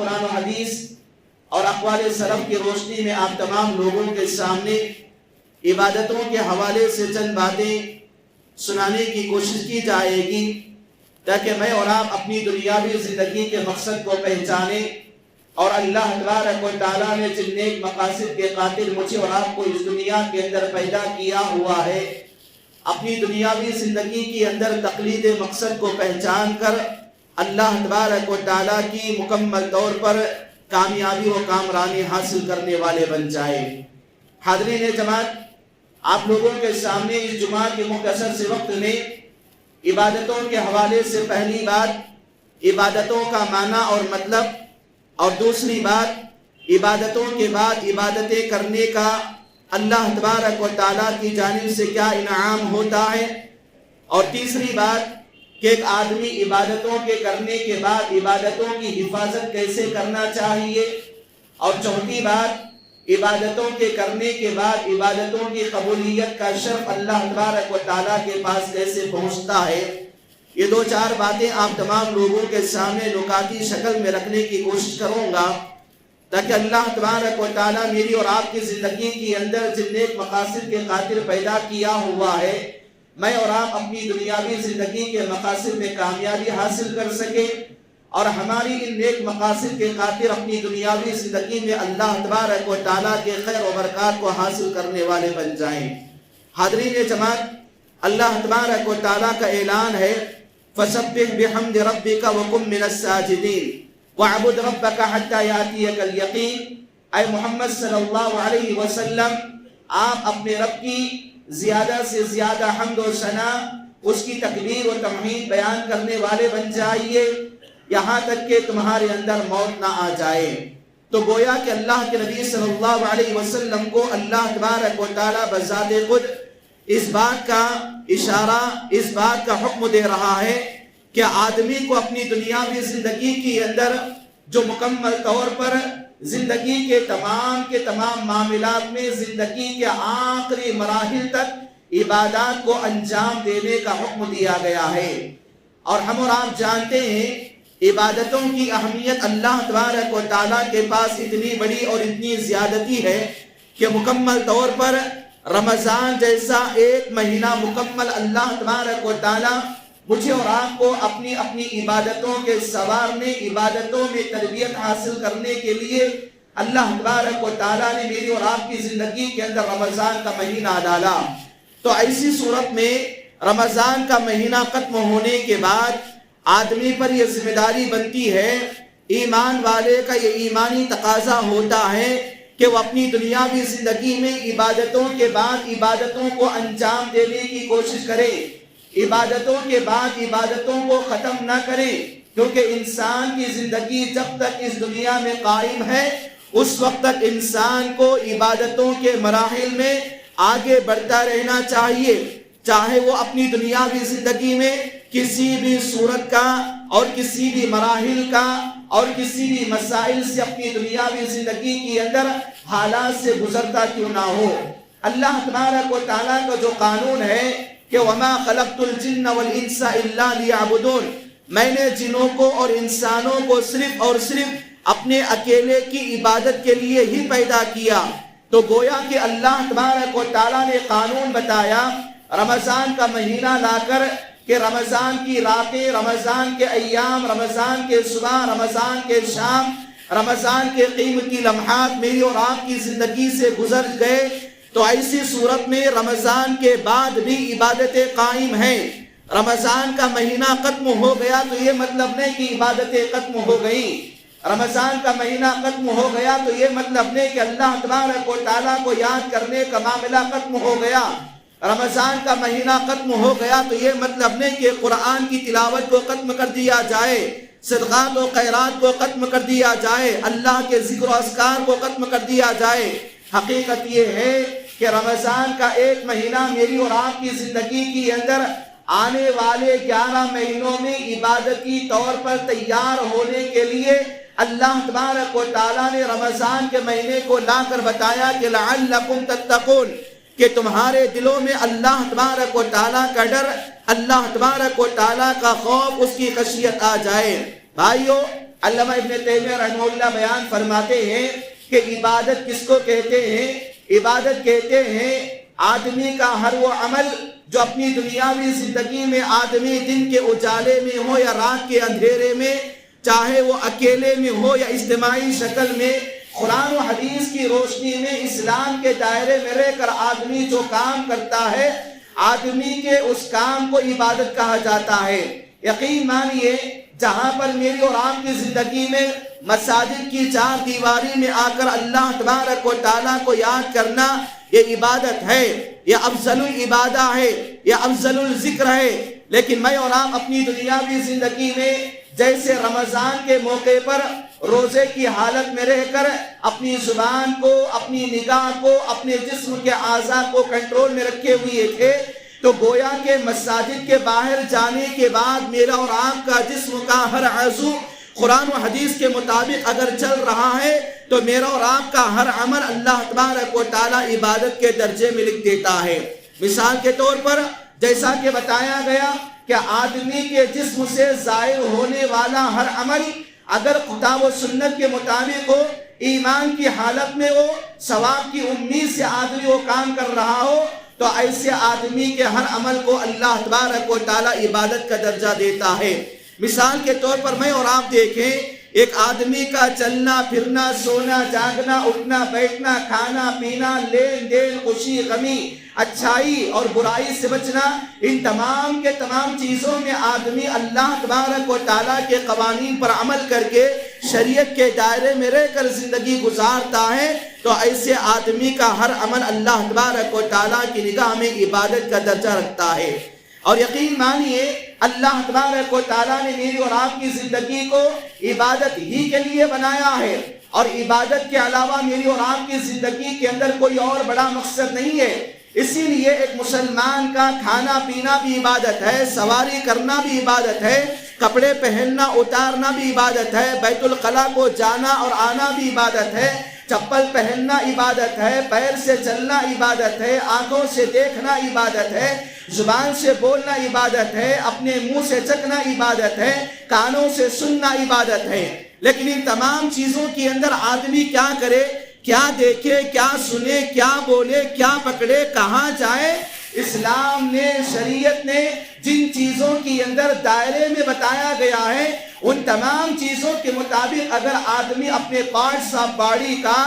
قرآن و حدیث اور اقوال سلف کی روشنی میں آپ تمام لوگوں کے سامنے عبادتوں کے حوالے سے چند باتیں سنانے کی کوشش کی جائے گی، تاکہ میں اور آپ اپنی دنیاوی زندگی کے مقصد کو پہچانیں اور اللہ تبارک و تعالیٰ نے جن نیک مقاصد کے خاطر مجھے اور آپ کو اس دنیا کے اندر پیدا کیا ہوا ہے، اپنی دنیاوی زندگی کے اندر تقلید مقصد کو پہچان کر اللہ تبارک و تعالیٰ کی مکمل طور پر کامیابی و کامرانی حاصل کرنے والے بن جائے۔ حاضرین جماعت، آپ لوگوں کے سامنے اس جمعہ کے مختصر سے وقت میں عبادتوں کے حوالے سے پہلی بات عبادتوں کا معنی اور مطلب، اور دوسری بات عبادتوں کے بعد عبادتیں کرنے کا اللہ تبارک و تعالیٰ کی جانب سے کیا انعام ہوتا ہے، اور تیسری بات کہ ایک آدمی عبادتوں کے کرنے کے بعد عبادتوں کی حفاظت کیسے کرنا چاہیے، اور چوتھی بات عبادتوں کے کرنے کے بعد عبادتوں کی قبولیت کا شرف اللہ تبارک و تعالیٰ کے پاس کیسے پہنچتا ہے۔ یہ دو چار باتیں آپ تمام لوگوں کے سامنے نکاتی شکل میں رکھنے کی کوشش کروں گا، تاکہ اللہ تبارک و تعالیٰ میری اور آپ کی زندگی کے اندر جن نیک مقاصد کے خاطر پیدا کیا ہوا ہے، میں اور آپ اپنی دنیاوی زندگی کے مقاصد میں کامیابی حاصل کر سکیں، اور ہماری ان نیک مقاصد کے خاطر اپنی دنیاوی زندگی میں اللہ تبارک و تعالیٰ کے خیر و برکات کو حاصل کرنے والے بن جائیں۔ حاضرین جماعت، اللہ تبارک و تعالیٰ کا اعلان ہے فَسَبِّحْ بِحَمْدِ رَبِّكَ وَكُن مِّنَ السَّاجِدِينَ وَاعْبُدْ رَبَّكَ حَتَّى يَأْتِيَكَ الْيَقِينُ۔ اے محمد صلی اللہ علیہ وسلم، آپ اپنے رب کی زیادہ سے زیادہ حمد و ثنا، اس کی تکبیر و تمجید بیان کرنے والے بن جائیے، یہاں تک کہ تمہارے اندر موت نہ آ جائے۔ تو گویا کہ اللہ کے نبی صلی اللہ علیہ وسلم کو اللہ تبارک و تعالیٰ بذات خود اس بات کا اشارہ، اس بات کا حکم دے رہا ہے کہ آدمی کو اپنی دنیاوی زندگی کے اندر جو مکمل طور پر زندگی کے تمام معاملات میں زندگی کے آخری مراحل تک عبادات کو انجام دینے کا حکم دیا گیا ہے۔ اور ہم اور آپ جانتے ہیں عبادتوں کی اہمیت اللہ تبارک و تعالیٰ کے پاس اتنی بڑی اور اتنی زیادتی ہے کہ مکمل طور پر رمضان جیسا ایک مہینہ مکمل اللہ تبارک و تعالیٰ مجھے اور آپ کو اپنی عبادتوں کے سنوارنے، عبادتوں میں تربیت حاصل کرنے کے لیے اللہ تبارک و تعالیٰ نے میری اور آپ کی زندگی کے اندر رمضان کا مہینہ ڈالا۔ تو ایسی صورت میں رمضان کا مہینہ ختم ہونے کے بعد آدمی پر یہ ذمہ داری بنتی ہے، ایمان والے کا یہ ایمانی تقاضا ہوتا ہے کہ وہ اپنی دنیاوی زندگی میں عبادتوں کے بعد عبادتوں کو انجام دینے کی کوشش کرے، عبادتوں کے بعد عبادتوں کو ختم نہ کرے، کیونکہ انسان کی زندگی جب تک اس دنیا میں قائم ہے اس وقت تک انسان کو عبادتوں کے مراحل میں آگے بڑھتا رہنا چاہیے، چاہے وہ اپنی دنیاوی زندگی میں کسی بھی صورت کا اور کسی بھی مراحل کا اور کسی بھی مسائل سے اپنی دنیاوی زندگی کے اندر حالات سے گزرتا کیوں نہ ہو۔ اللہ تبارک و تعالیٰ کا جو قانون ہے کہ وَمَا خَلَقْتُ الْجِنَّ وَالْإِنسَ إِلَّا لِيَعْبُدُونَ، میں نے جنوں کو اور انسانوں کو صرف اور صرف اپنے اکیلے کی عبادت کے لیے ہی پیدا کیا۔ تو گویا کہ اللہ تبارک و تعالیٰ نے قانون بتایا رمضان کا مہینہ لا کر کہ رمضان کی راتیں، رمضان کے ایام، رمضان کے صبح، رمضان کے شام، رمضان کے قیمتی لمحات میری اور آپ کی زندگی سے گزر گئے، تو ایسی صورت میں رمضان کے بعد بھی عبادتیں قائم ہیں۔ رمضان کا مہینہ ختم ہو گیا تو یہ مطلب نہیں کہ عبادتیں ختم ہو گئیں، رمضان کا مہینہ ختم ہو گیا تو یہ مطلب نہیں کہ اللہ تبارک و تعالیٰ کو یاد کرنے کا معاملہ ختم ہو گیا، رمضان کا مہینہ ختم ہو گیا تو یہ مطلب نہیں کہ قرآن کی تلاوت کو ختم کر دیا جائے، صدقات و خیرات کو ختم کر دیا جائے، اللہ کے ذکر و اذکار کو ختم کر دیا جائے۔ حقیقت یہ ہے کہ رمضان کا ایک مہینہ میری اور آپ کی زندگی کے اندر آنے والے 11 مہینوں میں عبادتی طور پر تیار ہونے کے لیے اللہ تبارک و تعالیٰ نے رمضان کے مہینے کو لا کر بتایا کہ لعلکم تتقون، کہ تمہارے دلوں میں اللہ تبارک و تعالیٰ کا ڈر، اللہ تبارک و تعالیٰ کا خوف، اس کی خشیت آ جائے۔ بھائیو، علامہ ابن تیمیہ رحمہ اللہ بیان فرماتے ہیں کہ عبادت کس کو کہتے ہیں؟ عبادت کہتے ہیں آدمی کا ہر وہ عمل جو اپنی دنیاوی زندگی میں آدمی دن کے اجالے میں ہو یا رات کے اندھیرے میں، چاہے وہ اکیلے میں ہو یا اجتماعی شکل میں، قرآن و حدیث کی روشنی میں اسلام کے دائرے میں رہ کر آدمی جو کام کرتا ہے، آدمی کے اس کام کو عبادت کہا جاتا ہے۔ یقین مانیے جہاں پر میری اور آپ کی زندگی میں مساجد کی چار دیواری میں آ کر اللہ تبارک و تعالیٰ کو یاد کرنا یہ عبادت ہے، یہ افضل العبادہ ہے، یہ افضل الذکر ہے۔ لیکن میں اور آپ اپنی دنیاوی زندگی میں جیسے رمضان کے موقع پر روزے کی حالت میں رہ کر اپنی زبان کو، اپنی نگاہ کو، اپنے جسم کے اعضاء کو کنٹرول میں رکھے ہوئے تھے، تو گویا کہ مساجد کے باہر جانے کے بعد میرا اور آپ کا جسم کا ہر عضو قرآن و حدیث کے مطابق اگر چل رہا ہے تو میرا اور آپ کا ہر عمل اللہ تبارک و تعالی عبادت کے درجے میں لکھ دیتا ہے۔ مثال کے طور پر جیسا کہ بتایا گیا کہ آدمی کے جسم سے ظاہر ہونے والا ہر عمل اگر کتاب و سنت کے مطابق ہو، ایمان کی حالت میں ہو، ثواب کی امید سے آدمی وہ کام کر رہا ہو، تو ایسے آدمی کے ہر عمل کو اللہ تبارک و تعالی عبادت کا درجہ دیتا ہے۔ مثال کے طور پر میں اور آپ دیکھیں، ایک آدمی کا چلنا پھرنا، سونا جاگنا، اٹھنا بیٹھنا، کھانا پینا، لین دین، خوشی غمی، اچھائی اور برائی سے بچنا، ان تمام کے تمام چیزوں میں آدمی اللہ تبارک و تعالیٰ کے قوانین پر عمل کر کے شریعت کے دائرے میں رہ کر زندگی گزارتا ہے، تو ایسے آدمی کا ہر عمل اللہ تبارک و تعالیٰ کی نگاہ میں عبادت کا درجہ رکھتا ہے۔ اور یقین مانیے اللہ تبارک و تعالیٰ نے میری اور آپ کی زندگی کو عبادت ہی کے لیے بنایا ہے، اور عبادت کے علاوہ میری اور آپ کی زندگی کے اندر کوئی اور بڑا مقصد نہیں ہے۔ اسی لیے ایک مسلمان کا کھانا پینا بھی عبادت ہے، سواری کرنا بھی عبادت ہے، کپڑے پہننا اتارنا بھی عبادت ہے، بیت الخلاء کو جانا اور آنا بھی عبادت ہے، چپل پہننا عبادت ہے، پیر سے چلنا عبادت ہے، آنکھوں سے دیکھنا عبادت ہے، زبان سے بولنا عبادت ہے، اپنے منہ سے چکھنا عبادت ہے، کانوں سے سننا عبادت ہے۔ لیکن ان تمام چیزوں کے اندر آدمی کیا کرے، کیا دیکھے، کیا سنے، کیا بولے، کیا پکڑے، کہاں جائے، اسلام نے، شریعت نے جن چیزوں کے اندر دائرے میں بتایا گیا ہے، ان تمام چیزوں کے مطابق اگر آدمی اپنے پارٹس آف باڈی کا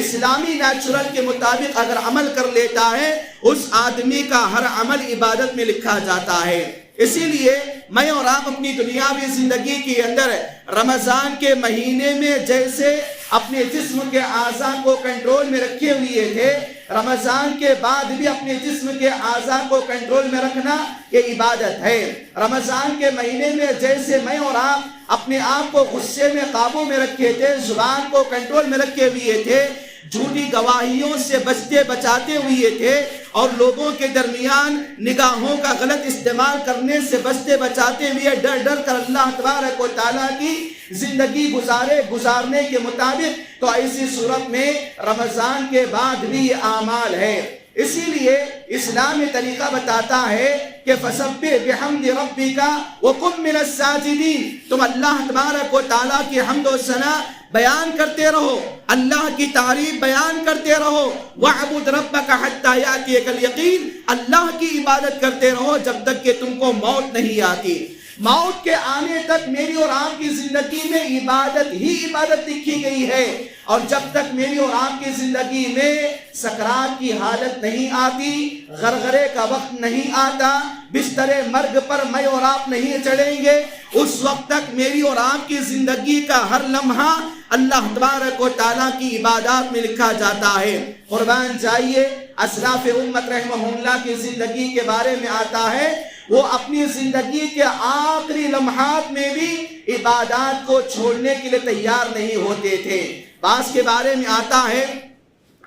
اسلامی نیچرل کے مطابق اگر عمل کر لیتا ہے، اس آدمی کا ہر عمل عبادت میں لکھا جاتا ہے۔ اسی لیے میں اور آپ اپنی دنیاوی زندگی کے اندر رمضان کے مہینے میں جیسے اپنے جسم کے اعضاء کو کنٹرول میں رکھے ہوئے تھے، رمضان کے بعد بھی اپنے جسم کے اعضاء کو کنٹرول میں رکھنا یہ عبادت ہے۔ رمضان کے مہینے میں جیسے میں اور آپ اپنے آپ کو غصے میں قابو میں رکھے تھے، زبان کو کنٹرول میں رکھے ہوئے تھے، جھوٹی گواہیوں سے بچتے بچاتے ہوئے تھے، اور لوگوں کے درمیان نگاہوں کا غلط استعمال کرنے سے بچتے بچاتے ہوئے ڈر ڈر کر اللہ تبارک و تعالیٰ کی زندگی گزارنے کے مطابق، تو ایسی صورت میں رمضان کے بعد بھی یہ اعمال ہے۔ اسی لیے اسلام یہ طریقہ بتاتا ہے کہ فَسَبِّحْ بِحَمْدِ رَبِّكَ وَكُن مِّنَ السَّاجِدِينَ، تم اللہ تبارک و تعالیٰ کی حمد و ثنا بیان کرتے رہو، اللہ کی تعریف بیان کرتے رہو، وَاعْبُدْ رَبَّكَ حَتَّى يَأْتِيَكَ الْيَقِينُ، اللہ کی عبادت کرتے رہو جب تک کہ تم کو موت نہیں آتی۔ موت کے آنے تک میری اور آپ کی زندگی میں عبادت ہی عبادت لکھی گئی ہے، اور جب تک میری اور آپ کی زندگی میں سکرات کی حالت نہیں آتی، غرغرے کا وقت نہیں آتا، بستر مرگ پر میں اور آپ نہیں چڑھیں گے، اس وقت تک میری اور آپ کی زندگی کا ہر لمحہ اللہ تبارک و تعالیٰ کی عبادات میں لکھا جاتا ہے۔ قربان جائیے اسلاف امت رحمہ اللہ کی زندگی کے بارے میں آتا ہے، وہ اپنی زندگی کے آخری لمحات میں بھی عبادات کو چھوڑنے کے لیے تیار نہیں ہوتے تھے۔ بعض کے بارے میں آتا ہے،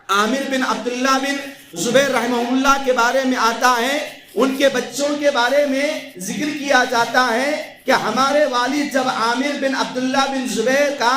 عامر بن عبداللہ بن زبیر رحمہ اللہ کے بارے میں آتا ہے، ان کے بچوں کے بارے میں ذکر کیا جاتا ہے کہ ہمارے والد جب عامر بن عبداللہ بن زبیر کا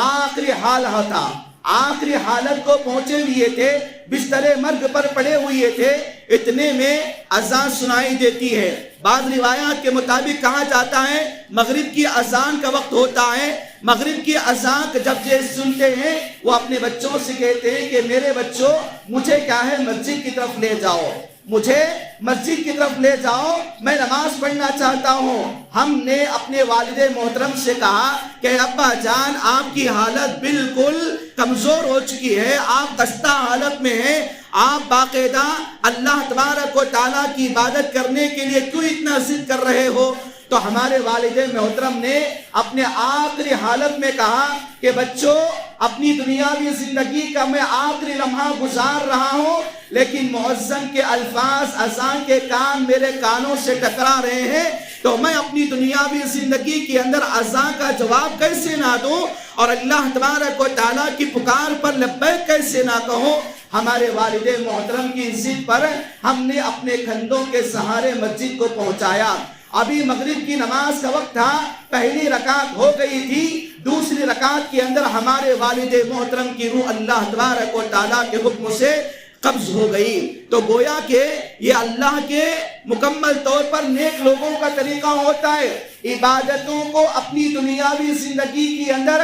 آخری حال ہوتا، آخری حالت کو پہنچے ہوئے تھے، بستر مرگ پر پڑے ہوئے تھے، اتنے میں اذان سنائی دیتی ہے۔ بعض روایات کے مطابق کہا جاتا ہے مغرب کی اذان کا وقت ہوتا ہے۔ مغرب کی اذان جب یہ سنتے ہیں وہ اپنے بچوں سے کہتے ہیں کہ میرے بچوں مجھے کیا ہے مسجد کی طرف لے جاؤ، مجھے مسجد کی طرف لے جاؤ، میں نماز پڑھنا چاہتا ہوں۔ ہم نے اپنے والد محترم سے کہا کہ ابا جان آپ کی حالت بالکل کمزور ہو چکی ہے، آپ خستہ حالت میں ہیں، آپ باقاعدہ اللہ تبارک و تعالیٰ کی عبادت کرنے کے لیے کیوں اتنا ضد کر رہے ہو؟ تو ہمارے والد محترم نے اپنے آخری حالت میں کہا کہ بچوں اپنی دنیاوی زندگی کا میں آخری لمحہ گزار رہا ہوں، لیکن مؤذن کے الفاظ اذان کے کان میرے کانوں سے ٹکرا رہے ہیں، تو میں اپنی دنیاوی زندگی کے اندر اذان کا جواب کیسے نہ دوں اور اللہ تبارک و تعالیٰ کی پکار پر لبیک کیسے نہ کہوں؟ ہمارے والد محترم کی ضد پر ہم نے اپنے کندھوں کے سہارے مسجد کو پہنچایا۔ ابھی مغرب کی نماز کا وقت تھا، پہلی رکعت ہو گئی تھی، دوسری رکعت کے اندر ہمارے والد محترم کی روح اللہ تبارک و تعالیٰ کے حکم سے قبض ہو گئی۔ تو گویا کہ یہ اللہ کے مکمل طور پر نیک لوگوں کا طریقہ ہوتا ہے، عبادتوں کو اپنی دنیاوی زندگی کے اندر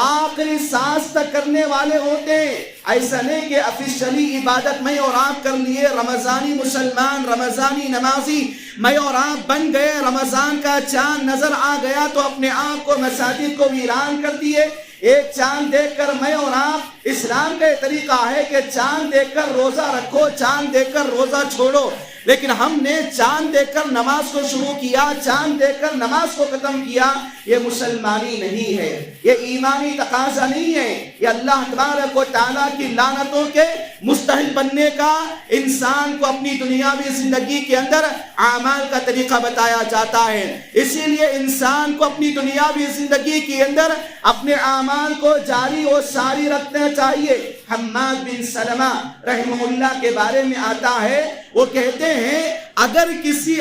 آخری سانس تک کرنے والے ہوتے ہیں۔ ایسا نہیں کہ افیشلی عبادت میں اور آپ کر لیے، رمضانی مسلمان، رمضانی نمازی میں اور آپ بن گئے، رمضان کا چاند نظر آ گیا تو اپنے آپ کو مساجد کو ویران کر دیے۔ ایک چاند دیکھ کر میں اور آپ، اسلام کا یہ طریقہ ہے کہ چاند دیکھ کر روزہ رکھو، چاند دیکھ کر روزہ چھوڑو، لیکن ہم نے چاند دیکھ کر نماز کو شروع کیا، چاند دیکھ کر نماز کو ختم کیا۔ یہ مسلمانی نہیں ہے، یہ ایمانی تقاضا نہیں ہے، یہ اللہ تبارک و تعالیٰ کی لعنتوں کے مستحق بننے کا انسان کو اپنی دنیاوی زندگی کے اندر اعمال کا طریقہ بتایا جاتا ہے۔ اسی لیے انسان کو اپنی دنیاوی زندگی کے اندر اپنے اعمال کو جاری و ساری رکھنا چاہیے۔ حماد بن سلمہ رحمہ اللہ کے بارے میں آتا ہے، وہ کہتے ہیں اگر کسی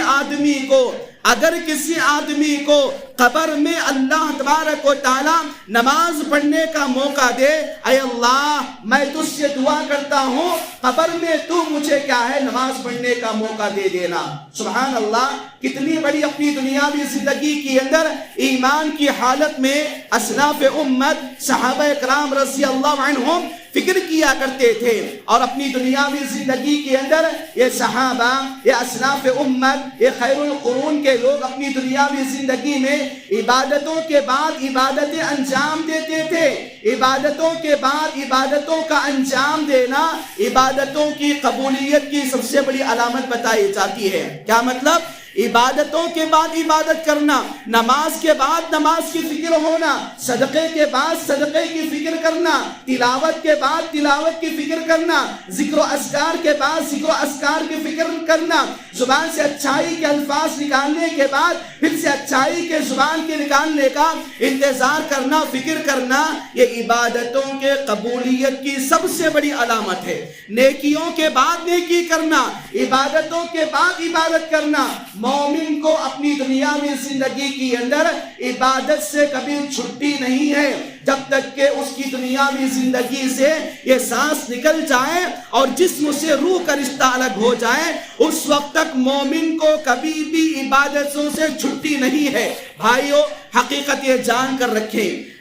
آدمی کو قبر میں اللہ تبارک و تعالی نماز پڑھنے کا موقع دے، اے اللہ میں تجھ سے دعا کرتا ہوں قبر میں تو مجھے کیا ہے نماز پڑھنے کا موقع دے دینا۔ سبحان اللہ، کتنی بڑی اپنی دنیاوی زندگی کے اندر ایمان کی حالت میں اسلاف امت صحابہ اکرام رضی اللہ عنہم فکر کیا کرتے تھے، اور اپنی دنیاوی زندگی کے اندر یہ صحابہ، یہ اسلاف امت، یہ خیر القرون کے لوگ اپنی دنیاوی زندگی میں عبادتوں کے بعد عبادتیں انجام دیتے تھے۔ عبادتوں کے بعد عبادتوں کا انجام دینا عبادتوں کی قبولیت کی سب سے بڑی علامت بتائی جاتی ہے۔ کیا مطلب؟ عبادتوں کے بعد عبادت کرنا، نماز کے بعد نماز کی فکر ہونا، صدقے کے بعد صدقے کی فکر کرنا، تلاوت کے بعد تلاوت کی فکر کرنا، ذکر و اذکار کے بعد ذکر و اذکار کی فکر کرنا، زبان سے اچھائی کے الفاظ نکالنے کے بعد پھر سے اچھائی کے زبان کے نکالنے کا انتظار کرنا، فکر کرنا، یہ عبادتوں کے قبولیت کی سب سے بڑی علامت ہے۔ نیکیوں کے بعد نیکی کرنا، عبادتوں کے بعد عبادت کرنا۔ مومن کو اپنی دنیاوی زندگی کی اندر عبادت سے کبھی چھٹی نہیں ہے، جب تک کہ اس کی دنیاوی زندگی سے یہ سانس نکل جائے اور جسم سے روح کا رشتہ الگ ہو جائے، اس وقت تک مومن کو کبھی بھی عبادتوں سے چھٹی نہیں ہے۔ بھائیو، حقیقت یہ جان کر رکھیں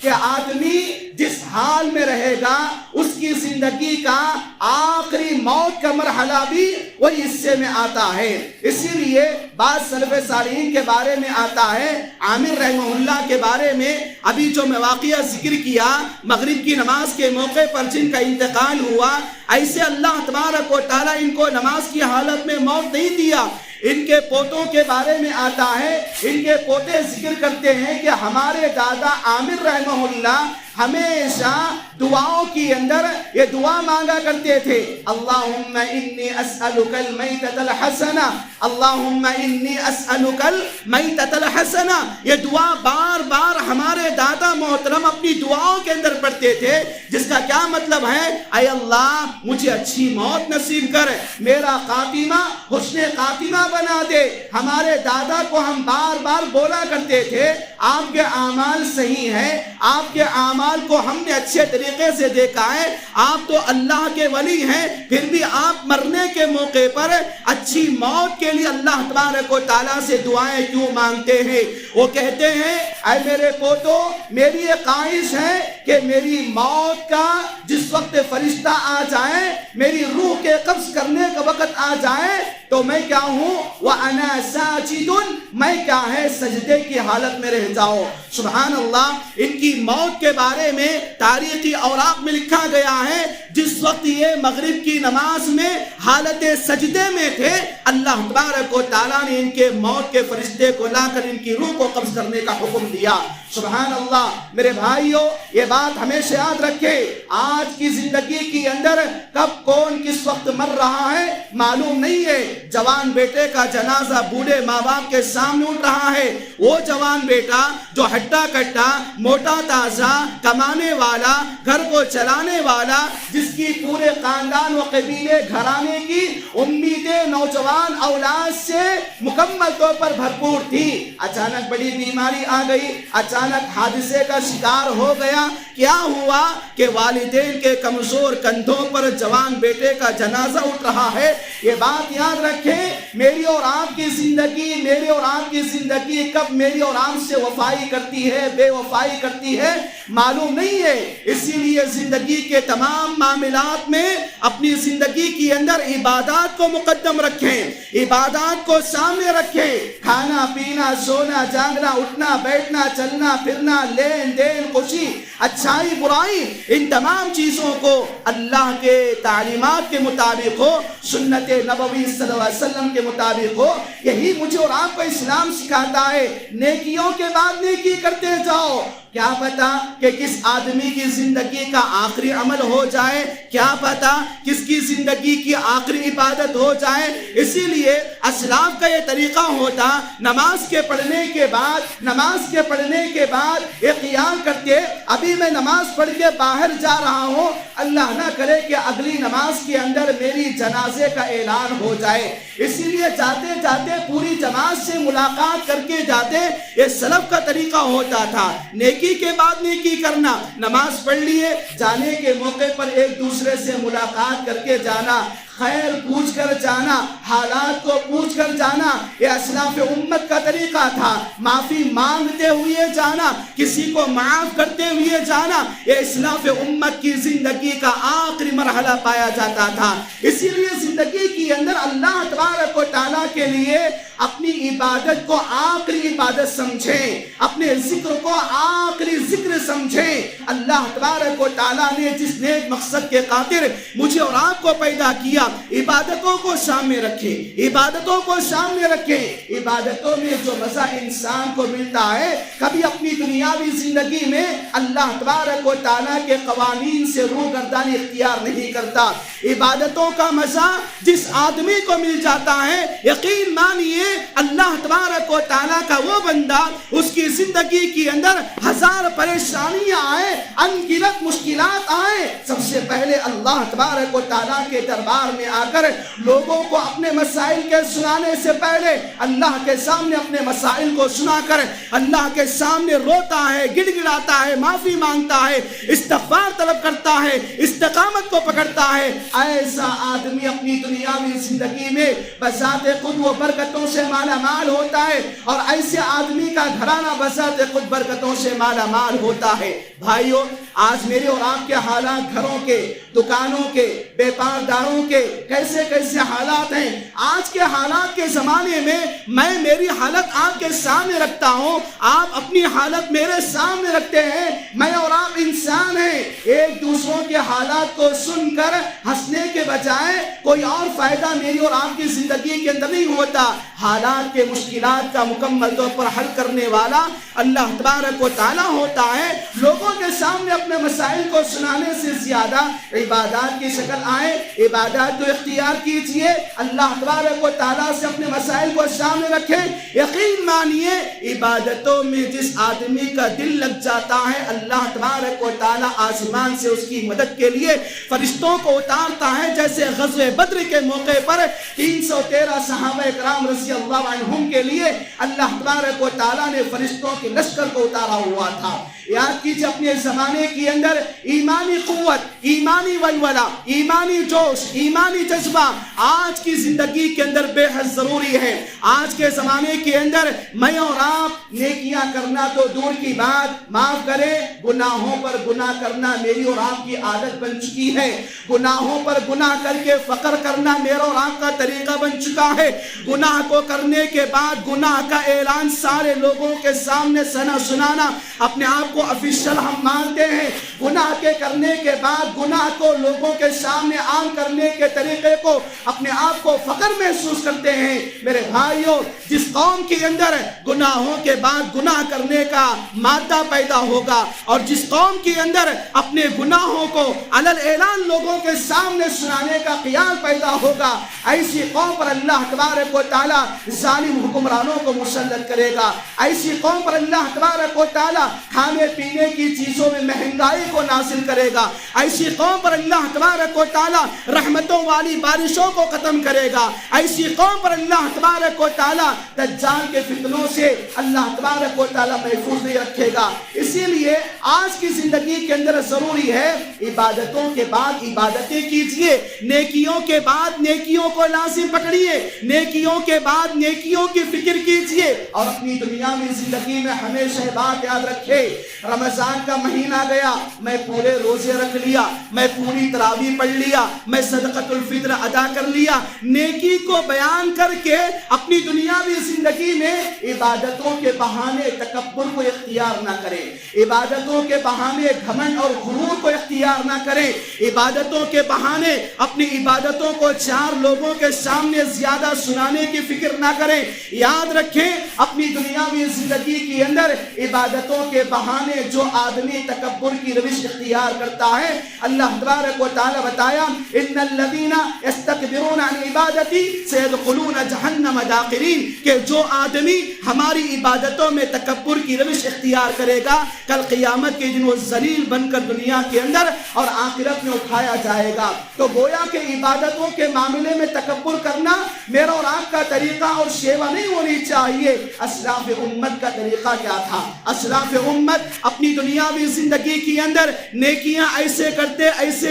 کہ آدمی جس حال میں رہے گا اس کی زندگی کا آخری موت کا مرحلہ بھی وہی حصے میں آتا ہے۔ اسی لیے بعض سلف صالحین کے بارے میں آتا ہے، عامر رحمہ اللہ کے بارے میں ابھی جو میں واقعہ ذکر کیا، مغرب کی نماز کے موقع پر جن کا انتقال ہوا، ایسے اللہ تبارک و تعالیٰ ان کو نماز کی حالت میں موت نہیں دیا۔ ان کے پوتوں کے بارے میں آتا ہے، ان کے پوتے ذکر کرتے ہیں کہ ہمارے دادا عامر رحمہ اللہ ہمیشہ دعاؤں کی اندر یہ دعا مانگا کرتے تھے، اللہم انی اسألک المیتۃ الحسنہ، اللہم انی اسألک المیتۃ الحسنہ۔ یہ دعا بار بار ہمارے دادا محترم اپنی دعاؤں کے اندر پڑھتے تھے، جس کا کیا مطلب ہے؟ اے اللہ مجھے اچھی موت نصیب کر، میرا خاتمہ حسن خاتمہ بنا دے۔ ہمارے دادا کو ہم بار بار بولا کرتے تھے آپ کے اعمال صحیح ہیں، آپ کے اعمال اعمال کو ہم نے اچھے طریقے سے دیکھا ہے. آپ تو اللہ کے ولی ہیں, پھر بھی آپ مرنے کے موقع پر اچھی موت کے لیے اللہ تبارک و تعالیٰ سے دعائیں کیوں مانگتے ہیں؟ وہ کہتے ہیں اے میرے پوتو, میری یہ خواہش ہے کہ میری موت کا جس وقت فرشتہ آ جائے, میری روح کے قبض کرنے کا وقت آ جائے تو میں کیا ہوں, وَأَنَا سَاجِدٌ, میں کیا ہے سجدے کی حالت میں رہ جاؤں. سبحان اللہ. ان کی موت کے بارے میں تاریخی اوراق میں لکھا گیا ہے جس وقت یہ مغرب کی نماز میں حالت سجدے میں تھے, اللہ تبارک و تعالیٰ نے ان کے موت کے فرشتے کو لا کر ان کی روح کو قبض کرنے کا حکم دیا. سبحان اللہ. میرے بھائیوں, یہ بات ہمیشہ یاد رکھے, آج کی زندگی کے اندر کب کون کس وقت مر رہا ہے معلوم نہیں ہے. جوان بیٹے کا جنازہ بوڑھے ماں باپ کے سامنے اٹھ رہا ہے. وہ جوان بیٹا جو ہٹا کٹا, موٹا تازہ, کمانے والا, گھر کو چلانے والا, جس کی پورے خاندان و قبیلے گھرانے کی امیدیں نوجوان اولاد سے مکمل طور پر بھرپور تھی, اچانک بڑی بیماری آ گئی, اچانک حادثے کا شکار ہو گیا. کیا ہوا کہ والدین کے کمزور کندھوں پر جوان بیٹے کا جنازہ اٹھ رہا ہے. یہ بات یاد رکھیں, میری اور آپ کی زندگی, میری اور آپ کی زندگی کب میری اور آپ سے وفائی کرتی ہے, بے وفائی کرتی ہے معلوم نہیں ہے. اسی لیے زندگی کے تمام معاملات میں اپنی زندگی کے اندر عبادات کو مقدم رکھیں, عبادات کو سامنے رکھیں. کھانا پینا, سونا جاگنا, اٹھنا بیٹھنا, چلنا پھرنا, لین دین, خوشی اچھائی برائی, ان تمام چیزوں کو اللہ کے تعلیمات کے مطابق ہو, سنت نبوی صلی اللہ علیہ وسلم کے مطابق ہو. یہی مجھے اور آپ کو اسلام سکھاتا ہے. نیکیوں کے بعد نیکی کرتے جاؤ. کیا پتا کہ کس آدمی کی زندگی کا آخری عمل ہو جائے, کیا پتا کس کی زندگی کی آخری عبادت ہو جائے. اسی لیے اسلاف کا یہ طریقہ ہوتا, نماز کے پڑھنے کے بعد ایک قیام کرتے, ابھی میں نماز پڑھ کے باہر جا رہا ہوں, اللہ نہ کرے کہ اگلی نماز کے اندر میری جنازے کا اعلان ہو جائے. اسی لیے جاتے جاتے پوری جماعت سے ملاقات کر کے جاتے. یہ سلف کا طریقہ ہوتا تھا, نیکی کے بعد نیکی کرنا. نماز پڑھ لیے, جانے کے موقع پر ایک دوسرے سے ملاقات کر کے جانا, خیر پوچھ کر جانا, حالات کو پوچھ کر جانا. یہ اسلاف امت کا طریقہ تھا. معافی مانگتے ہوئے جانا, کسی کو معاف کرتے ہوئے جانا, یہ اسلاف امت کی زندگی کا آخری مرحلہ پایا جاتا تھا. اسی لیے زندگی کے اندر اللہ تبارک و تعالیٰ کے لیے اپنی عبادت کو آخری عبادت سمجھیں, اپنے ذکر کو آخری ذکر سمجھیں. اللہ تبارک و تعالیٰ نے جس نیک مقصد کے خاطر مجھے اور آپ کو پیدا کیا, عبادتوں کو سامنے رکھیں, عبادتوں کو سامنے رکھیں. عبادتوں میں جو مزہ انسان کو ملتا ہے کبھی اپنی دنیاوی زندگی میں اللہ تبارک و تعالیٰ کے قوانین سے روگردانی اختیار نہیں کرتا. عبادتوں کا مزہ جس آدمی کو مل جاتا ہے, یقین مانیے اللہ تبارک و تعالیٰ کا وہ بندہ, اس کی زندگی کے اندر ہزار پریشانیاں آئے, انگنت مشکلات آئے, سب سے پہلے اللہ تبارک و تعالیٰ کے دربار میں آ کر لوگوں کو اپنے مسائل کے سنانے سے پہلے اللہ کے سامنے اپنے مسائل کو سنا کر اللہ کے سامنے روتا ہے, گڑ گڑاتا ہے, معافی مانگتا ہے, استغفار طلب کرتا ہے, استقامت کو پکڑتا ہے. ایسا آدمی اپنی دنیاوی زندگی میں بذات خود وہ برکتوں سے مالا مال ہوتا ہے, اور ایسے آدمی کا گھرانہ بذات خود برکتوں سے مالا مال ہوتا ہے. بھائیوں, آج میرے اور آپ کے حالات, گھروں کے, دکانوں کے, بیپارداروں کے کیسے کیسے حالات ہیں. آج کے حالات کے زمانے میں میں میری حالت آپ کے سامنے رکھتا ہوں, آپ اپنی حالت میرے سامنے رکھتے ہیں. میں اور آپ انسان ہیں, ایک دوسروں کے حالات کو سن کر ہنسنے کے بجائے کوئی اور فائدہ میری اور آپ کی زندگی کے اندر نہیں ہوتا. حالات کے مشکلات کا مکمل طور پر حل کرنے والا اللہ تبارک و تعالیٰ ہوتا ہے. لوگوں کے سامنے اپنے مسائل کو سنانے سے زیادہ عبادات کی شکل آئے, عبادات کو اختیار کیجئے, اللہ تبارک و تعالیٰ سے اپنے مسائل کو سامنے رکھیں. یقین مانیے عبادتوں میں جس آدمی کا دل لگ جاتا ہے, اللہ تبارک و تعالیٰ آسمان سے اس کی مدد کے لیے فرشتوں کو اتارتا ہے. جیسے غزوہ بدر کے موقع پر 313 صحابہ کرام رضی اللہ عنہم کے لیے اللہ تبارک و تعالیٰ نے فرشتوں کے لشکر کو اتارا ہوا تھا۔ یاد کیجئے اپنے زمانے کے اندر ایمانی قوت، ایمانی ولولہ، ایمانی جوش، ایمانی جذبہ آج کی زندگی کے اندر بے حد ضروری ہے۔ آج کے زمانے کے اندر میں اور آپ نیکیاں کرنا تو دور کی بات، معاف کرے گناہوں پر گناہ کرنا میری اور آپ کی عادت بن چکی ہے۔ گناہوں پر گناہ کر کے فخر کرنا میرا اور آپ کا طریقہ بن چکا ہے۔ گناہ کو کرنے کے بعد گناہ کا اعلان سارے لوگوں کے سامنے سنانا اپنے آپ کو افیشل ہم مانتے ہیں۔ گناہ کے کرنے کے بعد گناہ کو لوگوں کے سامنے عام کرنے کے طریقے کو اپنے آپ کو فخر محسوس کرتے ہیں۔ میرے بھائیوں، جس قوم کے اندر گناہوں کے بعد گناہ کرنے کا مادہ پیدا ہوگا اور جس قوم کے اندر اپنے گناہوں کو علل اعلان لوگوں کے سامنے سنانے کا خیال پیدا ہوگا، ایسی قوم پر اللہ تبارک و تعالیٰ ظالم حکمرانوں کو مسلط کرے گا۔ ایسی قوم پر اللہ تبارک و تعالیٰ کھانے پینے کی چیزوں میں مہنگائی کو نازل کرے گا۔ ایسی قوم پر اللہ تبارک و تعالیٰ رحمتوں والی بارشوں کو ختم کرے گا۔ ایسی قوم پر اللہ تبارک و تعالیٰ دجال کے فتنوں سے اللہ تبارک و تعالیٰ محفوظ نہیں رکھے گا۔ اسی لیے آج کی زندگی کے اندر ضروری ہے عبادتوں کے بعد عبادتیں کیجئے، نیکیوں کے بعد نیکیوں کو لازم پکڑیے، نیکیوں کے بعد نیکیوں کی فکر کیجئے، اور اپنی دنیاوی زندگی میں ہمیشہ بات یاد رکھے، رمضان کا مہینہ گیا، میں پورے روزے رکھ لیا، میں پوری تراویح پڑھ لیا، میں صدقۃ الفطر ادا کر لیا۔ نیکی کو بیان کر کے اپنی دنیاوی زندگی میں عبادتوں کے بہانے تکبر کو اختیار نہ کریں، عبادتوں کے بہانے گھمنڈ اور غرور کو اختیار نہ کریں، عبادتوں کے بہانے اپنی عبادتوں کو چار لوگوں کے سامنے زیادہ سنانے کی فکر نہ کریں۔ یاد رکھیں اپنی دنیاوی زندگی کے اندر عبادتوں کے بہانے جو آدمی تکبر کی روش اختیار کرتا ہے، اللہ تبارک و تعالیٰ بتایا ان الذین یستکبرون عن عبادتی سیدخلون جہنم داخرین، کہ جو آدمی ہماری عبادتوں میں تکبر کی روش اختیار کرے گا کل قیامت کے دن وہ ذلیل بن کر دنیا کے اندر اور آخرت میں اٹھایا جائے گا۔ تو گویا کہ عبادتوں کے معاملے میں تکبر کرنا میرا اور آپ کا طریقہ اور شیوا نہیں ہونی چاہیے۔ اسلاف امت کا طریقہ کیا تھا؟ اسلاف امت اپنی دنیاوی زندگی کے اندر نیکیاں ایسے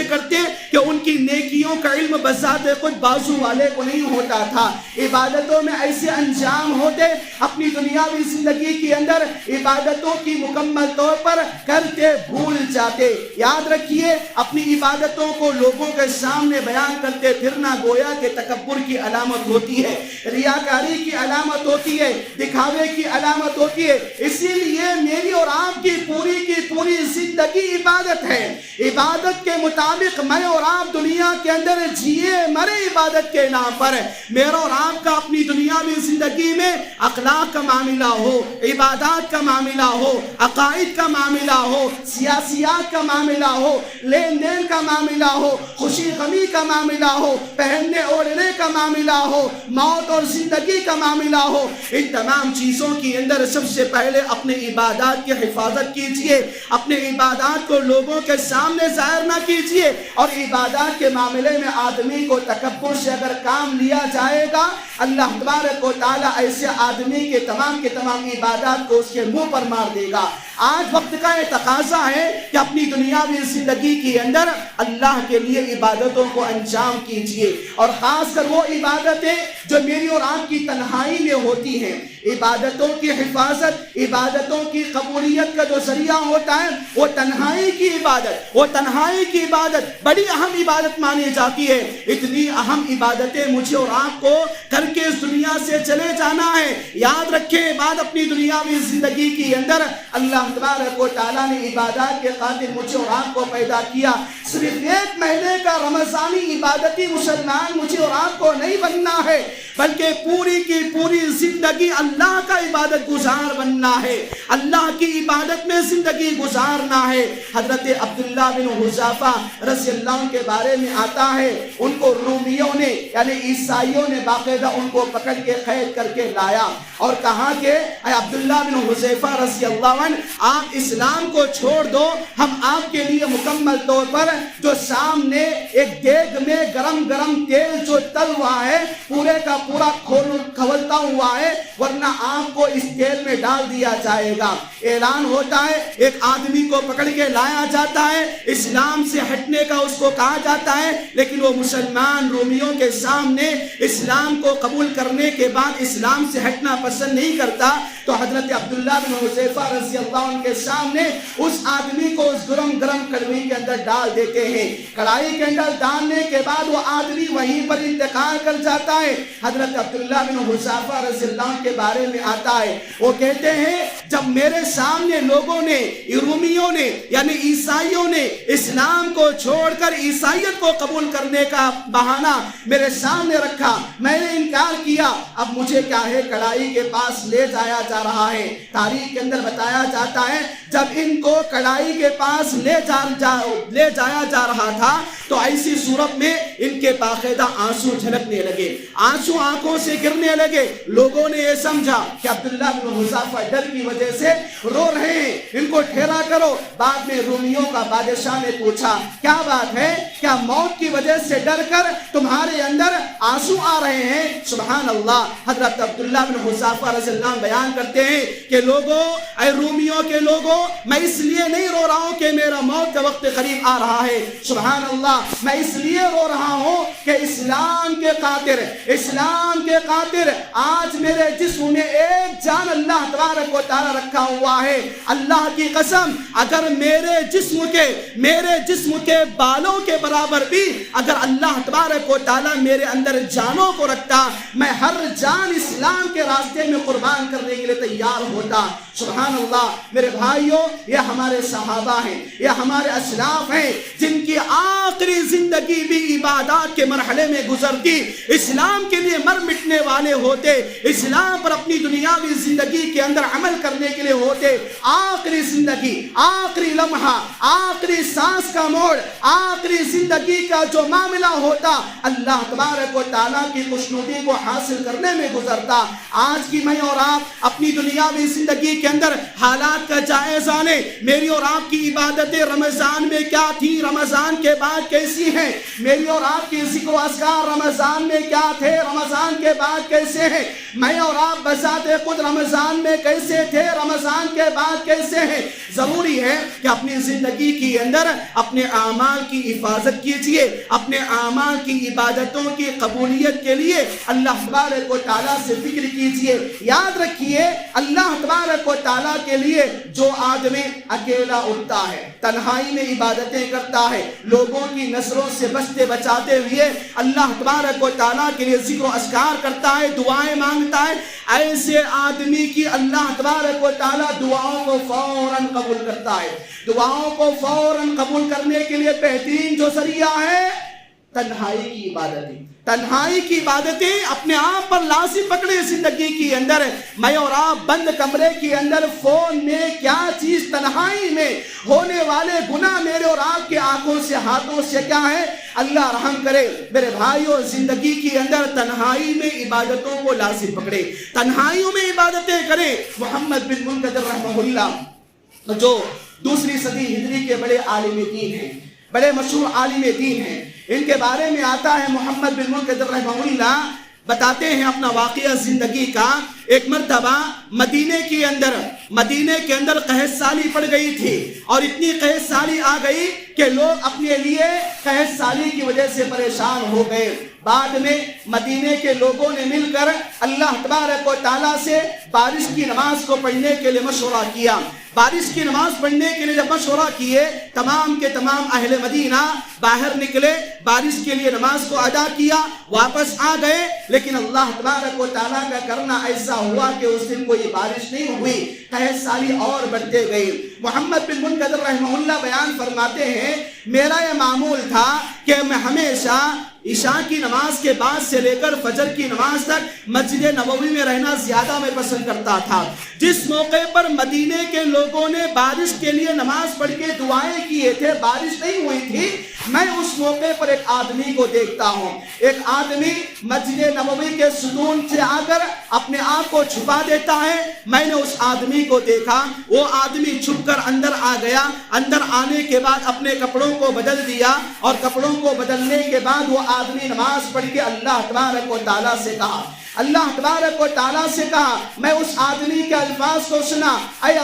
کرتے کہ ان کی نیکیوں کا علم بذات خود بازو والے کو نہیں ہوتا تھا۔ عبادتوں میں ایسے انجام ہوتے اپنی دنیاوی زندگی کے اندر عبادتوں کی مکمل طور پر کرتے بھول جاتے۔ یاد رکھیے اپنی عبادتوں کو لوگوں کے سامنے بیان کرتے پھرنا گویا کہ تکبر کی علامت ہوتی ہے، ریاکاری کی علامت ہوتی ہے، دکھاوے کی علامت ہوتی ہے۔ اسی لیے میری اور آپ کی پوری زندگی عبادت ہے۔ عبادت کے مطابق میں اور آپ دنیا کے اندر جیے مرے عبادت کے نام پر۔ میرا اور آپ کا اپنی دنیاوی زندگی میں اخلاق کا معاملہ ہو، عبادات کا معاملہ ہو، عقائد کا معاملہ ہو، سیاسیات کا معاملہ ہو، لین دین کا معاملہ ہو، خوشی غمی کا معاملہ ہو، پہننے اوڑھنے کا معاملہ ہو، موت اور زندگی کا معاملہ ہو، ان تمام چیزوں کے اندر سب سے پہلے اپنے عبادات کی حفاظت کیجئے۔ اپنے عبادات کو لوگوں کے سامنے ظاہر نہ کیجئے، اور عبادات کے معاملے میں آدمی کو تکبر سے اگر کام لیا جائے گا اللہ تبارک و تعالیٰ ایسے آدمی کے تمام عبادات کو اس کے منہ پر مار دے گا۔ آج وقت کا یہ تقاضا ہے کہ اپنی دنیاوی زندگی کے اندر اللہ کے لیے عبادتوں کو انجام کیجئے، اور خاص کر وہ عبادتیں جو میری اور آپ کی تنہائی میں ہوتی ہیں۔ عبادتوں کی حفاظت، عبادتوں کی قبولیت کا جو ذریعہ ہوتا ہے وہ تنہائی کی عبادت، وہ تنہائی کی عبادت بڑی اہم عبادت مانی جاتی ہے۔ اتنی اہم عبادتیں مجھے اور آپ کو کر کے اس دنیا سے چلے جانا ہے۔ یاد رکھیں بعد اپنی دنیاوی زندگی کے اندر اللہ تبارک و تعالیٰ نے عبادات کے خاطر مجھے اور آپ کو پیدا کیا۔ صرف ایک مہینے کا رمضانی عبادتی مسلمان مجھے اور آپ کو نہیں بننا ہے، بلکہ پوری کی پوری زندگی اللہ کا عبادت گزار بننا ہے، اللہ کی عبادت میں زندگی گزارنا ہے۔ حضرت عبداللہ بن حذافہ رضی اللہ عنہ کے بارے میں آتا ہے، ان کو رومیوں نے یعنی عیسائیوں نے باقاعدہ ان کو پکڑ کے قید کر کے لایا اور کہا کہ اے عبداللہ بن حذیفہ رضی اللہ عنہ، آپ اسلام کو چھوڑ دو، ہم آپ کے لیے مکمل طور پر جو سامنے ایک دیگ میں گرم گرم تیل جو تل ہوا ہے پورے کا پورا کھولتا ہوا ہے، ورنہ آپ کو اس تیل میں ڈال دیا جائے گا۔ اعلان ہوتا ہے، ایک آدمی کو پکڑ کے لایا جاتا ہے، اسلام سے ہٹنے کا اس کو کہا جاتا ہے، لیکن وہ مسلمان رومیوں کے سامنے اسلام کو قبول کرنے کے بعد اسلام سے ہٹنا پسند نہیں کرتا، تو حضرت عبداللہ بن حذیفہ رضی اللہ عنہ کے سامنے اس آدمی کو اس گرم گرم کڑوی کے اندر ڈال دیتے ہیں۔ کڑائی کے اندر ڈالنے کے بعد وہ آدمی وہیں پر انتقال کر جاتا ہے۔ حضرت عبداللہ بن حذیفہ رضی اللہ عنہ کے بارے میں آتا ہے، وہ کہتے ہیں جب میرے سامنے لوگوں نے، رومیوں نے یعنی عیسائیوں نے اسلام کو چھوڑ کر عیسائیت کو قبول کرنے کا بہانہ میرے سامنے رکھا، میں نے انکار کیا، اب مجھے کیا ہے کڑائی کے پاس لے جایا جا رہا ہے۔ تاریخ کے اندر بتایا جاتا ہے جب ان کو کڑائی کے پاس لے جایا جا رہا تھا تو ایسی صورت میں ان کے باقاعدہ آنسو جھلکنے لگے، آنسو آنکھوں سے گرنے لگے۔ لوگوں نے یہ سمجھا کہ عبداللہ بن حذیفہ ڈر کی وجہ سے رو رہے ہیں، ان کو ٹھہرا کرو۔ بعد میں رومیوں کا بادشاہ نے پوچھا کیا بات ہے، کیا موت کی وجہ سے ڈر کر تمہارے اندر آنسو آ رہے ہیں؟ سبحان اللہ۔ حضرت عبداللہ بن حذیفہ رضی اللہ عنہ بیان کرتے ہیں کہ لوگوں، اے رومیوں کے لوگوں، میں اس لیے نہیں رو رہا ہوں کہ میرا موت کا وقت قریب آ رہا ہے، سبحان اللہ، میں اس لیے رو رہا ہوں کہ اسلام کے قاتل آج میرے جسم میں ایک جان اللہ تبارک و تعالی رکھا ہوا ہے۔ اللہ کی قسم اگر میرے جسم کے بالوں کے برابر بھی اگر اللہ تبارک و تعالی میرے اندر جانوں کو رکھتا، میں ہر جان اسلام کے راستے میں قربان کرنے کے لیے تیار ہوتا۔ سبحان اللہ۔ میرے بھائیوں، یہ ہمارے صحابہ ہیں، یہ ہمارے اسلاف ہیں جن کی آخری زندگی بھی عبادات کے مرحلے میں گزرتی، اسلام کے لیے مر مٹنے والے ہوتے، اسلام پر اپنی دنیاوی زندگی کے اندر عمل کرنے کے لیے ہوتے۔ آخری زندگی، آخری لمحہ، آخری سانس کا موڑ، آخری زندگی کا جو معاملہ ہوتا اللہ تبارک و تعالیٰ کی خوشنودی کو حاصل کرنے میں گزرتا۔ آج کی میں اور آپ اپنی دنیاوی زندگی کے اندر حالات کا جائزہ لیں۔ میری اور آپ کی عبادتیں رمضان میں کیا تھی، رمضان کے بعد کیسی ہیں؟ میری اور آپ کی ذکر و اذکار رمضان میں کیا تھے، رمضان کے بعد کیسے ہیں؟ میں اور آپ بذات خود رمضان میں کیسے تھے، رمضان کے بعد کیسے ہیں؟ ضروری ہے کہ اپنی زندگی کے اندر اپنے اعمال کی حفاظت کیجئے، اپنے اعمال کی عبادتوں کی قبولیت کے لیے اللہ تبارک و تعالیٰ سے فکر کیجئے۔ یاد رکھیے اللہ تبارک و تعالیٰ کے لیے جو آدمی اکیلا اٹھتا ہے، تنہائی میں عبادتیں کرتا ہے، لوگوں کی نظروں سے بچتے بچاتے ہوئے اللہ تبارک و تعالیٰ کے لیے ذکر و اذکار کرتا ہے، دعائیں مانگتا ہے، ایسے آدمی کی اللہ تبارک و تعالیٰ دعاؤں کو فوراً قبول کرتا ہے۔ دعاؤں کو فوراً قبول کرنے کے لیے بہترین جو ذریعہ ہے تنہائی کی عبادتیں، تنہائی کی عبادتیں اپنے آپ پر لازم پکڑے زندگی کی اندر۔ میں اور آپ بند کمرے کے اندر فون میں کیا چیز، تنہائی میں ہونے والے گناہ میرے اور آپ کے آنکھوں سے ہاتھوں سے کیا ہے، اللہ رحم کرے۔ میرے بھائیوں، زندگی کے اندر تنہائی میں عبادتوں کو لازم پکڑے، تنہائیوں میں عبادتیں کریں۔ محمد بن منکدر رحمہ اللہ جو دوسری صدی ہجری کے بڑے عالم دین ہیں، بڑے مشہور عالم دین ہیں، ان کے بارے میں آتا ہے محمد بن منکدر رحمہ اللہ بتاتے ہیں اپنا واقعہ زندگی کا۔ ایک مرتبہ مدینے کے اندر قحط سالی پڑ گئی تھی، اور اتنی قحط سالی آ گئی کہ لوگ اپنے لیے قحط سالی کی وجہ سے پریشان ہو گئے۔ بعد میں مدینے کے لوگوں نے مل کر اللہ تبارک و تعالیٰ سے بارش کی نماز کو پڑھنے کے لیے مشورہ کیا۔ بارش کی نماز پڑھنے کے لیے جب مشورہ کیے، تمام کے تمام اہل مدینہ باہر نکلے، بارش کے لیے نماز کو ادا کیا، واپس آ گئے، لیکن اللہ تبارک و تعالیٰ کا کرنا ایسا ہوا کہ اس دن کوئی بارش نہیں ہوئی، قحط سالی اور بڑھتے گئی۔ محمد بن منکدر رحمہ اللہ بیان فرماتے ہیں میرا یہ معمول تھا کہ میں ہمیشہ عشاء کی نماز کے بعد سے لے کر فجر کی نماز تک مسجد نبوی میں رہنا زیادہ میں پسند کرتا تھا۔ جس موقع پر مدینے کے لوگوں نے بارش کے لیے نماز پڑھ کے دعائیں کیے تھے، بارش نہیں ہوئی تھی، میں اس موقع پر ایک آدمی کو دیکھتا ہوں، ایک آدمی مسجد نبوی کے ستون سے آ کر اپنے آپ کو چھپا دیتا ہے۔ میں نے اس آدمی کو دیکھا، وہ آدمی چھپ کر اندر آ گیا، اندر آنے کے بعد اپنے کپڑوں کو بدل دیا، اور کپڑوں کو بدلنے کے بعد وہ آدمی نماز پڑھ کے اللہ تبارک و تعالیٰ سے کہا، اللہ تبارک و تعالیٰ سے کہا، میں اس آدمی کے الفاظ کو سنا، اے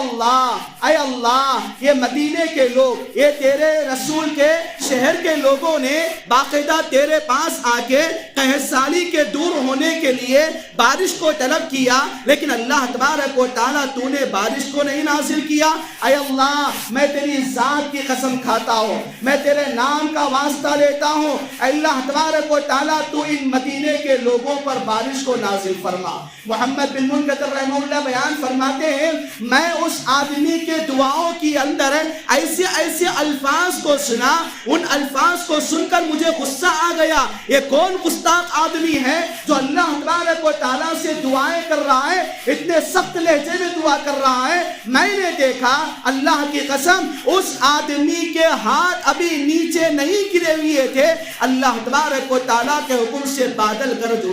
اللہ، یہ مدینے کے لوگ، یہ تیرے رسول کے شہر کے لوگوں نے باقاعدہ تیرے پاس آ کے قحط سالی کے دور ہونے کے لیے بارش کو طلب کیا، لیکن اللہ تبارک و تعالیٰ تو نے بارش کو نہیں نازل کیا۔ اے اللہ، میں تیری ذات کی قسم کھاتا ہوں، میں تیرے نام کا واسطہ لیتا ہوں، اے اللہ تبارک و تعالیٰ تو ان مدینے کے لوگوں پر بارش کو نازل فرما۔ محمد بن منکدر رحمہ اللہ بیان فرماتے ہیں، میں اس آدمی کے دعاؤں کی اندر ایسے ایسے الفاظ کو سنا، ان الفاظ کو سن کر مجھے غصہ آ گیا، یہ کون گستاخ آدمی ہے جو اللہ تبارک و تعالیٰ سے دعائیں کر رہا ہے، اتنے سخت لہجے میں دعا کر رہا ہے۔ میں نے دیکھا اللہ کی قسم اس آدمی کے ہاتھ ابھی نیچے نہیں گرے ہوئے تھے، اللہ تبارک و تعالیٰ کے حکم سے بادل گرج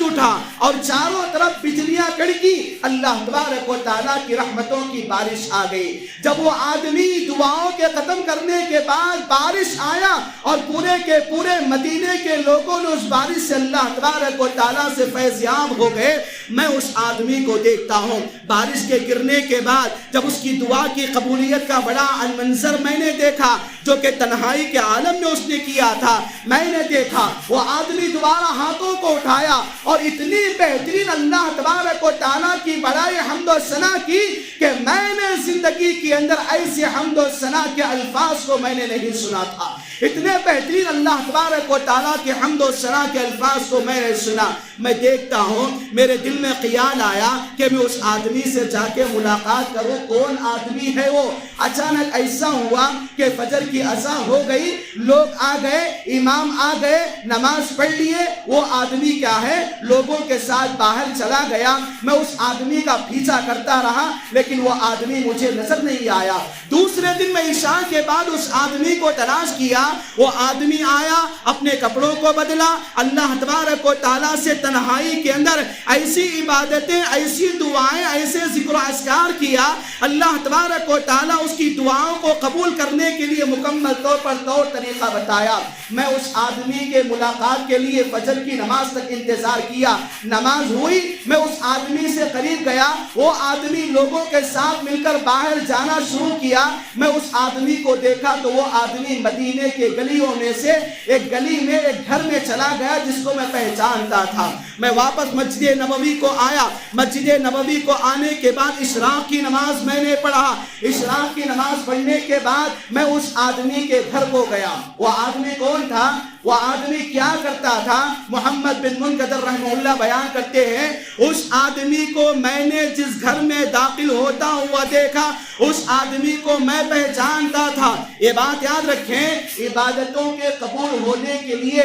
اٹھا اور چاروں طرف بجلیاں کڑکی، اللہ تبارک و تعالیٰ کی رحمتوں کی بارش آ گئی۔ جب وہ آدمی دعاؤں کے ختم کرنے کے بعد بارش آیا اور پورے کے پورے مدینے کے لوگوں نے اس بارش سے اللہ تبارک و تعالیٰ سے فیضیاب ہو گئے۔ میں اس آدمی کو دیکھتا ہوں، بارش کے گرنے کے بعد جب اس کی دعا کی قبولیت کا بڑا منظر میں نے دیکھا جو کہ تنہائی کے عالم میں اس نے کیا تھا، میں نے دیکھا وہ آدمی دوبارہ ہاتھوں کو اٹھایا اور اتنی بہترین اللہ تبارک و تعالیٰ کی بڑائی حمد و ثنا کی کہ میں نے زندگی کے اندر ایسے حمد و ثنا کے الفاظ کو میں نے نہیں سنا تھا، اتنے بہترین اللہ تبارک و تعالیٰ کے حمد و ثنا کے الفاظ کو میں نے سنا۔ میں دیکھتا ہوں، میرے دل میں خیال آیا کہ میں اس آدمی سے جا کے ملاقات کروں، کون آدمی ہے وہ۔ اچانک ایسا ہوا کہ فجر کی اذان ہو گئی، لوگ آ گئے، امام آ گئے، نماز پڑھ لیے، وہ آدمی کیا ہے لوگوں کے ساتھ باہر چلا گیا۔ میں اس آدمی کا پیچھا کرتا رہا لیکن وہ آدمی مجھے نظر نہیں آیا۔ دوسرے دن میں عشاء کے بعد اس آدمی کو تلاش کیا، وہ آدمی آیا، اپنے کپڑوں کو بدلا، اللہ تبارک و تعالیٰ سے تنہائی کے اندر ایسی عبادتیں، ایسی دعائیں، ایسے ذکر و اذکار کیا، اللہ تبارک و تعالیٰ اس کی دعاؤں کو قبول کرنے کے لیے مکمل طور پر طور طریقہ بتایا۔ میں اس آدمی کے ملاقات کے لیے فجر کی نماز تک انتظار کیا، نماز ہوئی، میں اس آدمی سے قریب گیا، وہ آدمی لوگوں کے ساتھ مل کر باہر جانا شروع کیا۔ میں اس آدمی کو دیکھا تو وہ آدمی مدینے کے گلیوں میں سے ایک گلی میں ایک گھر میں چلا گیا جس کو میں پہچانتا تھا۔ میں واپس مسجد نبوی کو آیا، مسجد نبوی کو آنے کے بعد اشراق کی نماز میں نے پڑھا، اشراق کی نماز پڑھنے کے بعد میں اس آدمی کے گھر کو گیا۔ وہ آدمی کون تھا؟ وہ آدمی کیا کرتا تھا؟ محمد بن منکدر رحمہ اللہ بیان کرتے ہیں، اس آدمی کو میں نے جس گھر میں داخل ہوتا ہوا دیکھا، اس آدمی کو میں پہچانتا تھا۔ یہ بات یاد رکھیں، عبادتوں کے قبول ہونے کے لیے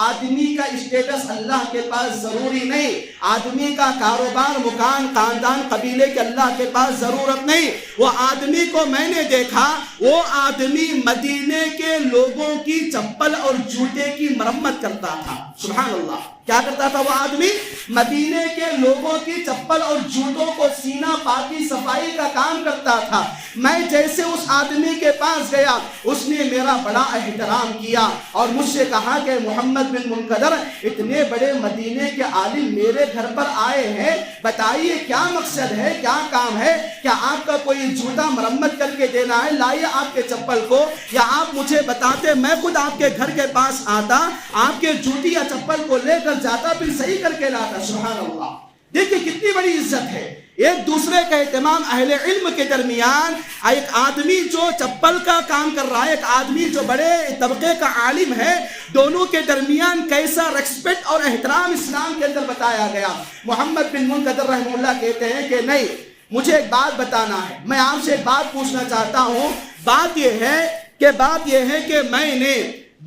آدمی کا اسٹیٹس اللہ کے پاس ضروری نہیں، آدمی کا کاروبار، مکان، خاندان، قبیلے کے اللہ کے پاس ضرورت نہیں۔ وہ آدمی کو میں نے دیکھا، وہ آدمی مدینے کے لوگوں کی چپل اور جوتے کی مرمت کرتا تھا۔ سبحان اللہ، کیا کرتا تھا وہ آدمی؟ مدینے کے لوگوں کی چپل اور جوتوں کو سینہ پاکی صفائی کا کام کرتا تھا۔ میں جیسے اس آدمی کے پاس گیا، اس نے میرا بڑا احترام کیا اور مجھ سے کہا کہ محمد بن منکدر، اتنے بڑے مدینے کے عالم میرے گھر پر آئے ہیں، بتائیے کیا مقصد ہے، کیا کام ہے؟ کیا آپ کا کوئی جوتا مرمت کر کے دینا ہے؟ لائیے آپ کے چپل کو، یا آپ مجھے بتاتے میں خود آپ کے گھر کے پاس آتا، آپ کے جوتی یا چپل کو لے کر جاتا، پھر صحیح کر کے لاتا۔ سبحان اللہ، دیکھیں کتنی بڑی عزت ہے، ایک دوسرے کا اہتمام اہل علم کے درمیان۔ ایک آدمی جو چپل کا کام کر رہا ہے، ایک آدمی جو بڑے طبقے کا عالم ہے، دونوں کے درمیان کیسا ریسپیکٹ اور احترام اسلام کے اندر بتایا گیا۔ محمد بن منکدر رحمہ اللہ کہتے ہیں کہ نہیں، مجھے ایک بات بتانا ہے، میں آپ سے ایک بات پوچھنا چاہتا ہوں۔ بات یہ ہے کہ میں نے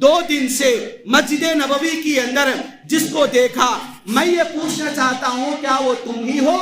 2 دن سے مسجد نبوی کے اندر جس کو دیکھا، میں یہ پوچھنا چاہتا ہوں، کیا وہ تم ہی ہو؟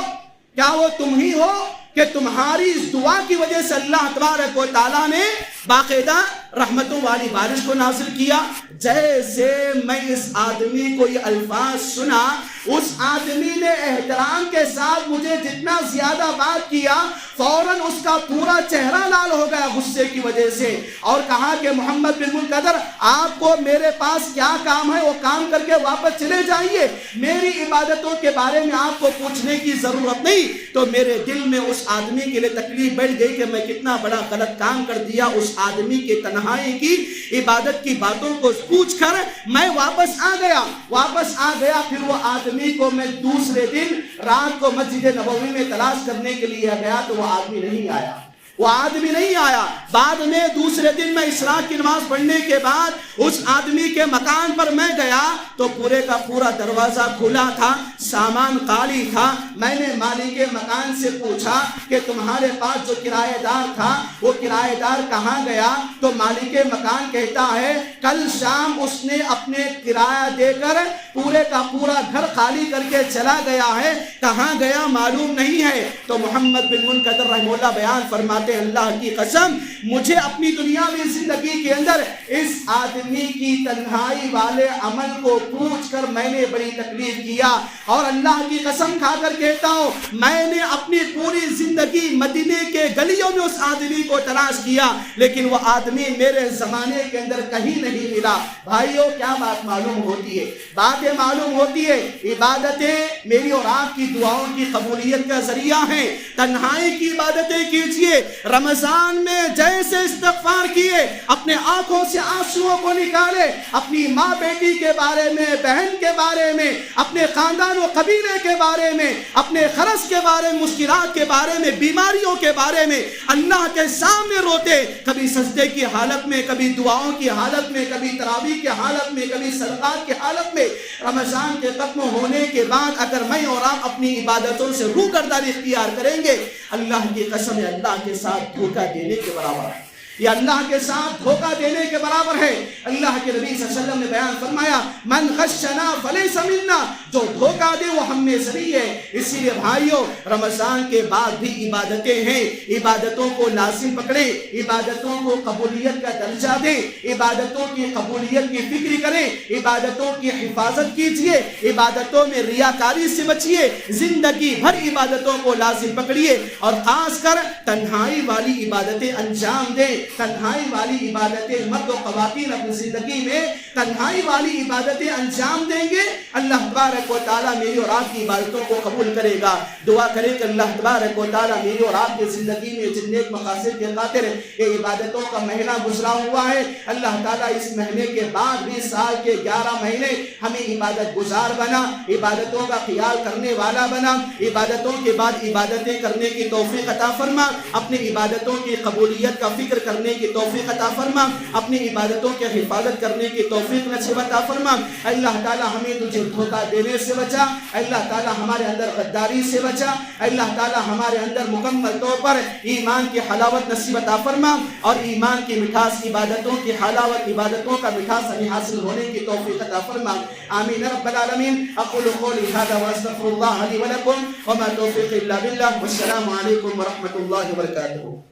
کیا وہ تم ہی ہو کہ تمہاری اس دعا کی وجہ سے اللہ تبارک و تعالیٰ نے باقاعدہ رحمتوں والی بارش کو نازل کیا. جیسے میں اس آدمی کو یہ الفاظ سنا, اس آدمی نے احترام کے ساتھ مجھے جتنا زیادہ بات کیا, فوراً اس کا پورا چہرہ لال ہو گیا غصے کی وجہ سے, اور کہا کہ محمد بن منقدر, آپ کو میرے پاس کیا کام ہے, وہ کام کر کے واپس چلے جائیے, میری عبادتوں کے بارے میں آپ کو پوچھنے کی ضرورت نہیں. تو میرے دل میں اس آدمی کے لیے تکلیف بڑھ گئی کہ میں کتنا بڑا غلط کام کر دیا. اس آدمی کے تنہائی کی عبادت کی باتوں کو پوچھ کر میں واپس آ گیا. پھر وہ آدمی کو میں دوسرے دن رات کو مسجد نبوی میں تلاش کرنے کے لیے گیا, تو وہ آدمی نہیں آیا. بعد میں دوسرے دن میں عشاء کی نماز پڑھنے کے بعد اس آدمی کے مکان پر میں گیا تو پورے کا پورا دروازہ کھلا تھا, سامان خالی تھا. میں نے مالک مکان سے پوچھا کہ تمہارے پاس جو کرایہ دار تھا وہ کرایہ دار کہاں گیا؟ تو مالک مکان کہتا ہے کل شام اس نے اپنے کرایہ دے کر پورے کا پورا گھر خالی کر کے چلا گیا ہے, کہاں گیا معلوم نہیں ہے. تو محمد بن منقدر رحمہ اللہ بیان فرماتے, اللہ کی قسم مجھے اپنی دنیاوی زندگی کے اندر اس آدمی کی تنہائی والے عمل کو پوچھ کر میں نے بڑی تکلیف کیا, اور اللہ کی قسم کھا کر کہتا ہوں میں نے اپنی پوری زندگی مدینے کے گلیوں میں اس آدمی کو تلاش کیا, لیکن وہ آدمی میرے زمانے کے اندر کہیں نہیں ملا. بھائیو, کیا بات معلوم ہوتی ہے؟ باتیں معلوم ہوتی ہے عبادتیں میری اور آپ کی دعاؤں کی قبولیت کا ذریعہ ہیں. تنہائی کی عبادتیں کیجئے. رمضان میں جیسے استغفار کیے, اپنے آنکھوں سے آنسوؤں کو نکالے, اپنی ماں بیٹی کے بارے میں, بہن کے بارے میں, اپنے خاندان و قبیلے کے بارے میں, اپنے خرچ کے بارے میں, مشکلات کے بارے میں, بیماریوں کے بارے میں اللہ کے سامنے روتے, کبھی سجدے کی حالت میں, کبھی دعاؤں کی حالت میں, کبھی تراویح کی حالت میں, کبھی صدقات کی حالت میں. رمضان کے ختم ہونے کے بعد اگر میں اور آپ اپنی عبادتوں سے روگردانی اختیار کریں گے, اللہ کی قسم ہے اللہ کے ساتھ دھوکہ دینے کے برابر ہے. یہ اللہ کے ساتھ دھوکہ دینے کے برابر ہے. اللہ کے نبی صلی اللہ علیہ وسلم نے بیان فرمایا من غشنا فلیس منا, جو دھوکہ دے وہ ہم میں سے نہیں ہے. اسی لیے بھائیو, رمضان کے بعد بھی عبادتیں ہیں, عبادتوں کو لازم پکڑیں, عبادتوں کو قبولیت کا درجہ دیں, عبادتوں کی قبولیت کی فکر کریں, عبادتوں کی حفاظت کیجئے, عبادتوں میں ریاکاری سے بچیے, زندگی بھر عبادتوں کو لازم پکڑیے, اور خاص کر تنہائی والی عبادتیں انجام دیں. تنہائی والی عبادتیں مرد و خواتین اپنی زندگی میں تنہائی والی عبادتیں انجام دیں گے, اللہ تبارک و تعالیٰ میری اور آپ کی عبادتوں کو قبول کرے گا. دعا کریں کہ اللہ تبارک و تعالیٰ میری اور آپ کی زندگی میں جن نیک مقاصد کے خاطر یہ عبادتوں کا مہینہ گزرا ہوا ہے, اللہ تعالیٰ اس مہینے کے بعد بھی سال کے 11 مہینے ہمیں عبادت گزار بنا, عبادتوں کا خیال کرنے والا بنا, عبادتوں کے بعد عبادتیں کرنے کی توفیق عطا فرما, اپنی عبادتوں کی قبولیت کا فکر کرنے کی توفیق عطا فرما, اپنی عبادتوں کی حفاظت کرنے کی توفیق نصیب عطا فرما. اللہ تعالی ہمیں تجھے دھوکہ دینے سے بچا, اللہ تعالی ہمارے اندر غداری سے بچا, اللہ تعالی ہمارے اندر مکمل طور پر ایمان کی حلاوت نصیب عطا فرما, اور ایمان کی مٹھاس عبادتوں کی حلاوت, عبادتوں کا مٹھاس ہمیں حاصل ہونے کی توفیق عطا فرما. آمین رب العالمین. اقول قولی هذا واستغفر الله لي ولكم وما توفيقي الا بالله, والسلام عليكم ورحمة الله وبركاته.